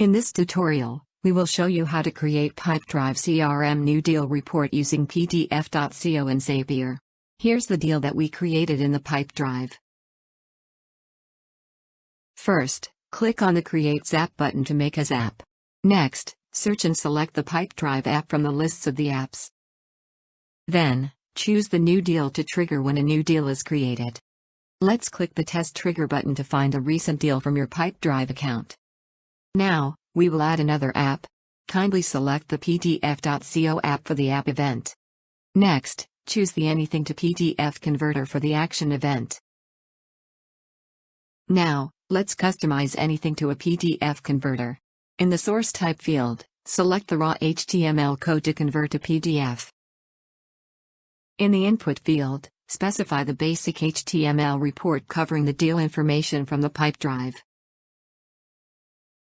In this tutorial, we will show you how to create Pipedrive CRM new deal report using PDF.co and Zapier. Here's the deal that we created in the Pipedrive. First, click on the Create Zap button to make a Zap. Next, search and select the Pipedrive app from the lists of the apps. Then, choose the new deal to trigger when a new deal is created. Let's click the Test Trigger button to find a recent deal from your Pipedrive account. Now, we will add another app. Kindly select the PDF.co app for the app event. Next, choose the Anything to PDF converter for the action event. Now, let's customize anything to a PDF converter. In the source type field, select the raw HTML code to convert to PDF. In the input field, specify the basic HTML report covering the deal information from the Pipedrive.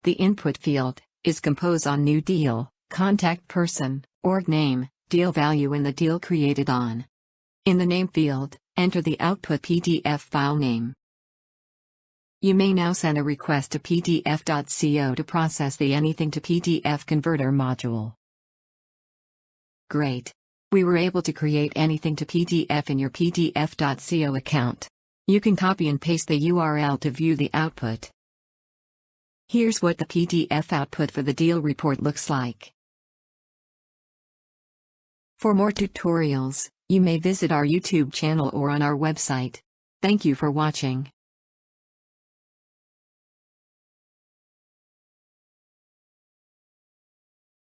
The input field is compose on new deal, contact person, org name, deal value and the deal created on. In the name field, enter the output PDF file name. You may now send a request to PDF.co to process the Anything to PDF converter module. Great! We were able to create Anything to PDF in your PDF.co account. You can copy and paste the URL to view the output. Here's what the PDF output for the deal report looks like. For more tutorials, you may visit our YouTube channel or on our website. Thank you for watching.